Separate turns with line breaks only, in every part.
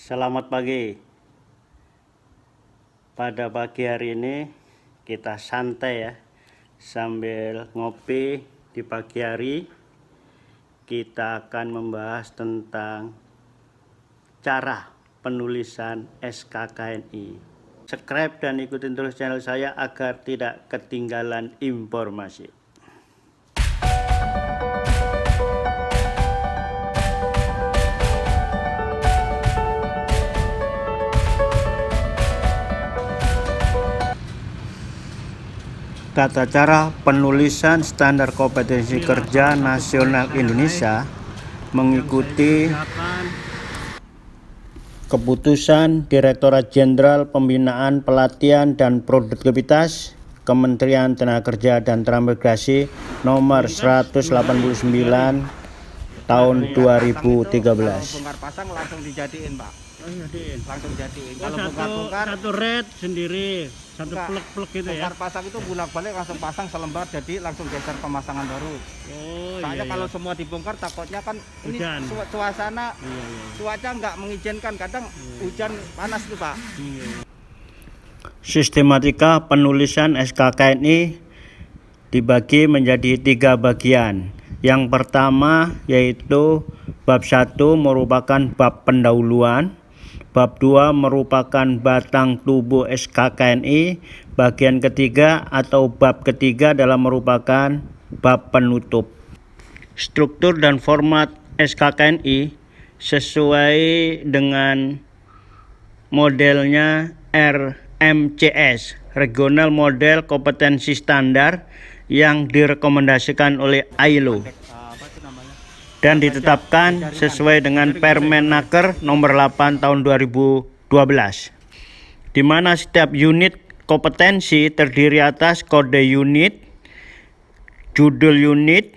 Selamat pagi. Pada pagi hari ini kita santai ya, sambil ngopi di pagi hari. Kita akan membahas tentang cara penulisan SKKNI. Subscribe dan ikutin terus channel saya agar tidak ketinggalan informasi. Tata cara penulisan standar kompetensi kerja nasional Indonesia mengikuti keputusan Direktorat Jenderal Pembinaan Pelatihan dan Produktivitas Kementerian Tenaga Kerja dan Transmigrasi nomor 189 tahun 2013.
Bongkar pasang langsung dijadiin, Pak. Langsung jadiin. Kalau bongkar-bongkar
satu red sendiri, satu plek-plek gitu ya.
bongkar pasang itu bolak-balik langsung pasang selembar, jadi langsung geser pemasangan baru. Soalnya kalau semua dibongkar takutnya kan ini suasana cuaca nggak mengizinkan, kadang hujan panas tuh, Pak.
Sistematika penulisan SKKNI dibagi menjadi 3 bagian. Yang pertama yaitu bab 1 merupakan bab pendahuluan, bab 2 merupakan batang tubuh SKKNI, bagian ketiga atau bab ketiga adalah merupakan bab penutup. Struktur dan format SKKNI sesuai dengan modelnya RMCS, Regional Model Kompetensi Standar, yang direkomendasikan oleh ILO dan ditetapkan sesuai dengan Permenaker nomor 8 tahun 2012, di mana setiap unit kompetensi terdiri atas kode unit, judul unit,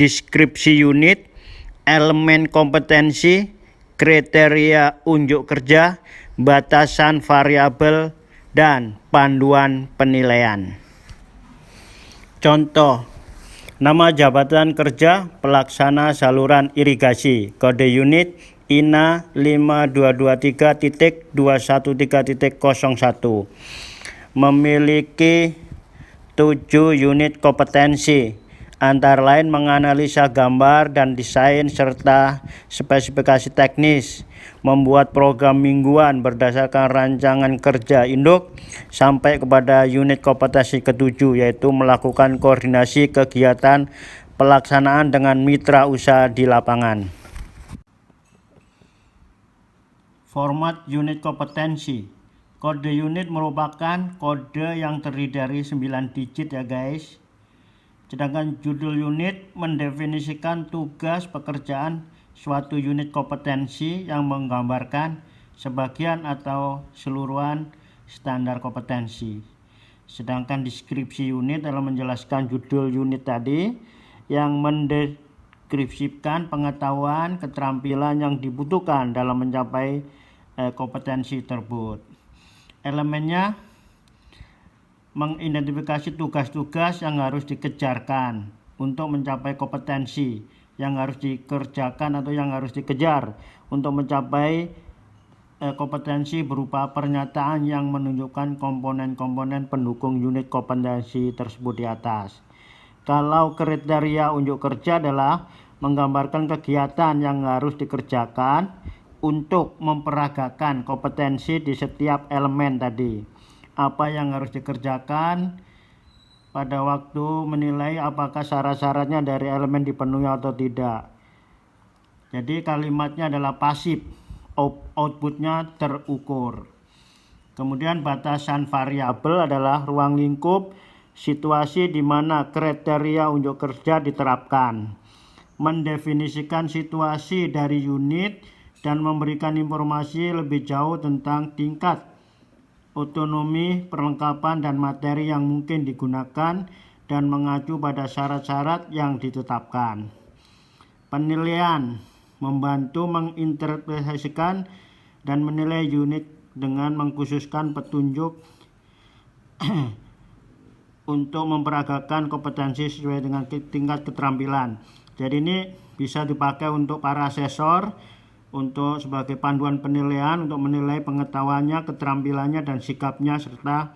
deskripsi unit, elemen kompetensi, kriteria unjuk kerja, batasan variabel, dan panduan penilaian. Contoh: nama jabatan kerja pelaksana saluran irigasi, kode unit INA 5223.213.01, memiliki 7 unit kompetensi, antara lain menganalisa gambar dan desain serta spesifikasi teknis, membuat program mingguan berdasarkan rancangan kerja induk, sampai kepada unit kompetensi ke-7 yaitu melakukan koordinasi kegiatan pelaksanaan dengan mitra usaha di lapangan. Format unit kompetensi. Kode unit merupakan kode yang terdiri dari 9 digit ya guys. Sedangkan judul unit mendefinisikan tugas pekerjaan suatu unit kompetensi yang menggambarkan sebagian atau keseluruhan standar kompetensi. Sedangkan deskripsi unit adalah menjelaskan judul unit tadi yang mendeskripsikan pengetahuan, keterampilan yang dibutuhkan dalam mencapai kompetensi tersebut. Elemennya mengidentifikasi tugas-tugas yang harus dikejarkan untuk mencapai kompetensi, yang harus dikerjakan atau yang harus dikejar untuk mencapai kompetensi berupa pernyataan yang menunjukkan komponen-komponen pendukung unit kompetensi tersebut di atas. Kalau kriteria unjuk kerja adalah menggambarkan kegiatan yang harus dikerjakan untuk memperagakan kompetensi di setiap elemen tadi. Apa yang harus dikerjakan pada waktu menilai apakah syarat-syaratnya dari elemen dipenuhi atau tidak. Jadi kalimatnya adalah pasif, outputnya terukur. Kemudian batasan variabel adalah ruang lingkup situasi di mana kriteria unjuk kerja diterapkan, mendefinisikan situasi dari unit dan memberikan informasi lebih jauh tentang tingkat otonomi, perlengkapan, dan materi yang mungkin digunakan dan mengacu pada syarat-syarat yang ditetapkan. Penilaian membantu menginterpretasikan dan menilai unit dengan mengkhususkan petunjuk untuk memperagakan kompetensi sesuai dengan tingkat keterampilan. Jadi ini bisa dipakai untuk para asesor untuk sebagai panduan penilaian untuk menilai pengetahuannya, keterampilannya, dan sikapnya, serta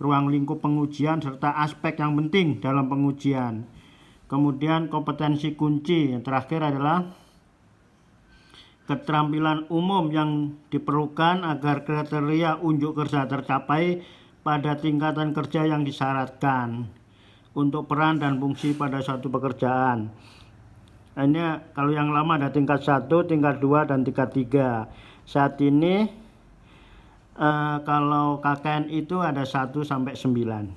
ruang lingkup pengujian, serta aspek yang penting dalam pengujian. Kemudian kompetensi kunci yang terakhir adalah keterampilan umum yang diperlukan agar kriteria unjuk kerja tercapai pada tingkatan kerja yang disyaratkan untuk peran dan fungsi pada suatu pekerjaan. Ini kalau yang lama ada tingkat 1, tingkat 2, dan tingkat 3. Saat ini kalau KKN itu ada 1 sampai 9.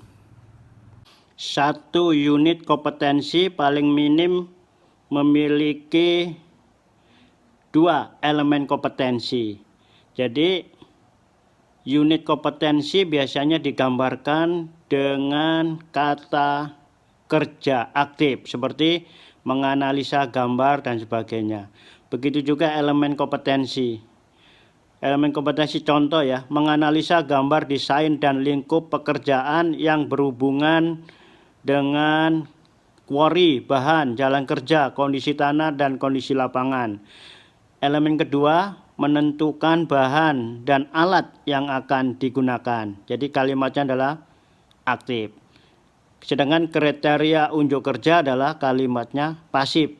1 unit kompetensi paling minim memiliki 2 elemen kompetensi. Jadi unit kompetensi biasanya digambarkan dengan kata kerja aktif seperti menganalisa gambar dan sebagainya. Begitu juga elemen kompetensi. Elemen kompetensi contoh ya, menganalisa gambar desain dan lingkup pekerjaan yang berhubungan dengan quarry, bahan, jalan kerja, kondisi tanah, dan kondisi lapangan. Elemen kedua, menentukan bahan dan alat yang akan digunakan. Jadi kalimatnya adalah aktif. Sedangkan kriteria unjuk kerja adalah kalimatnya pasif.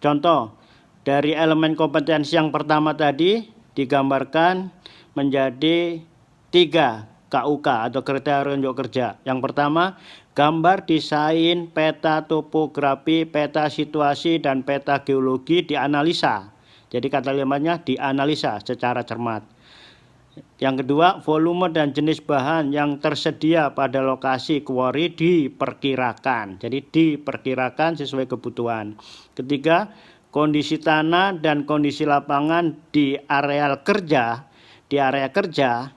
Contoh, dari elemen kompetensi yang pertama tadi digambarkan menjadi 3 KUK atau kriteria unjuk kerja. Yang pertama, gambar desain, peta topografi, peta situasi, dan peta geologi dianalisa. Jadi kata kalimatnya dianalisa secara cermat. Yang kedua, volume dan jenis bahan yang tersedia pada lokasi quarry diperkirakan. Jadi diperkirakan sesuai kebutuhan. Ketiga, kondisi tanah dan kondisi lapangan di area kerja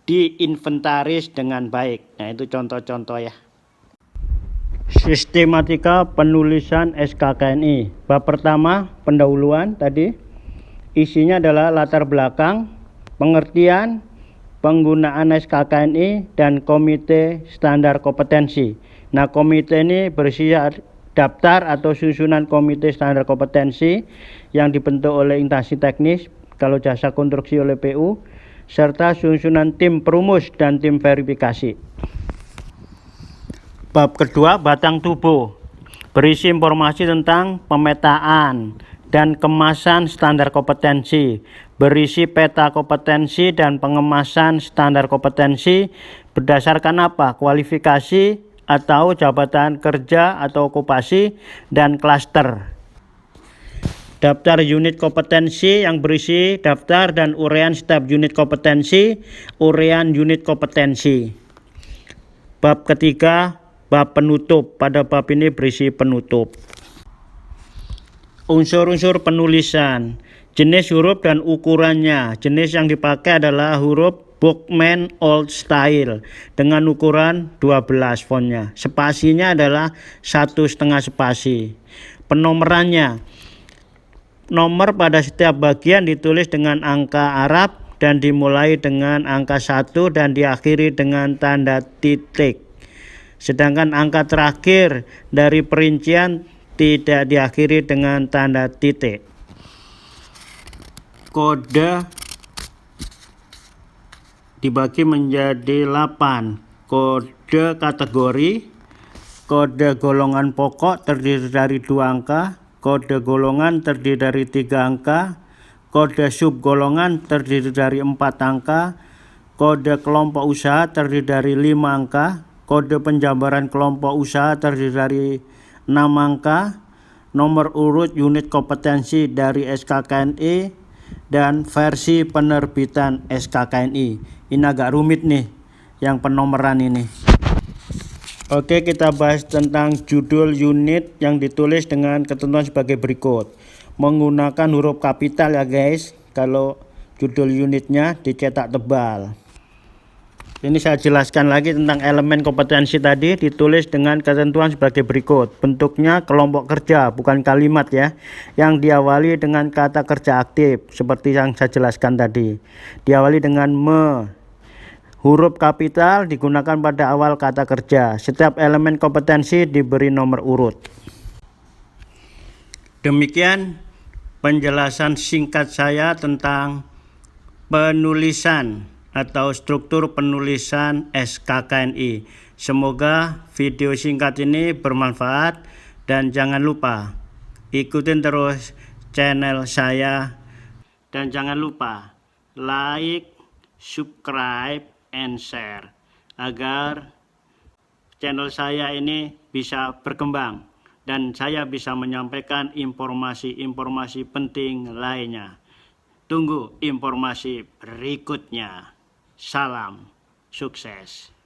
diinventaris dengan baik. Nah, itu contoh-contoh ya. Sistematika penulisan SKKNI. Bab pertama, pendahuluan tadi. Isinya adalah latar belakang, pengertian, penggunaan SKKNI, dan komite standar kompetensi. Nah, komite ini berisi daftar atau susunan komite standar kompetensi yang dibentuk oleh instansi teknis, kalau jasa konstruksi oleh PU, serta susunan tim perumus dan tim verifikasi. Bab kedua, batang tubuh, berisi informasi tentang pemetaan dan kemasan standar kompetensi, berisi peta kompetensi dan pengemasan standar kompetensi berdasarkan apa? Kualifikasi atau jabatan kerja atau okupasi dan klaster. Daftar unit kompetensi yang berisi daftar dan uraian setiap unit kompetensi, uraian unit kompetensi. Bab ketiga, bab penutup. Pada bab ini berisi penutup. Unsur-unsur penulisan, jenis huruf dan ukurannya. Jenis yang dipakai adalah huruf Bookman Old Style dengan ukuran 12 fontnya. Spasinya adalah 1,5 spasi. Penomorannya, nomor pada setiap bagian ditulis dengan angka Arab dan dimulai dengan angka 1 dan diakhiri dengan tanda titik. Sedangkan angka terakhir dari perincian tidak diakhiri dengan tanda titik. Kode dibagi menjadi 8. Kode kategori, kode golongan pokok terdiri dari 2 angka, kode golongan terdiri dari 3 angka, kode subgolongan terdiri dari 4 angka, kode kelompok usaha terdiri dari 5 angka, kode penjabaran kelompok usaha terdiri dari 6 angka, nomor urut unit kompetensi dari SKKNI, dan versi penerbitan SKKNI. Ini agak rumit nih yang penomoran ini. Oke, kita bahas tentang judul unit yang ditulis dengan ketentuan sebagai berikut. Menggunakan huruf kapital ya guys, kalau judul unitnya dicetak tebal. Ini saya jelaskan lagi tentang elemen kompetensi tadi, ditulis dengan ketentuan sebagai berikut. Bentuknya kelompok kerja, bukan kalimat ya, yang diawali dengan kata kerja aktif seperti yang saya jelaskan tadi. Diawali dengan me. Huruf kapital digunakan pada awal kata kerja. Setiap elemen kompetensi diberi nomor urut. Demikian penjelasan singkat saya tentang penulisan atau struktur penulisan SKKNI. Semoga video singkat ini bermanfaat dan jangan lupa ikutin terus channel saya dan jangan lupa like, subscribe, and share agar channel saya ini bisa berkembang dan saya bisa menyampaikan informasi-informasi penting lainnya. Tunggu informasi berikutnya. Salam sukses.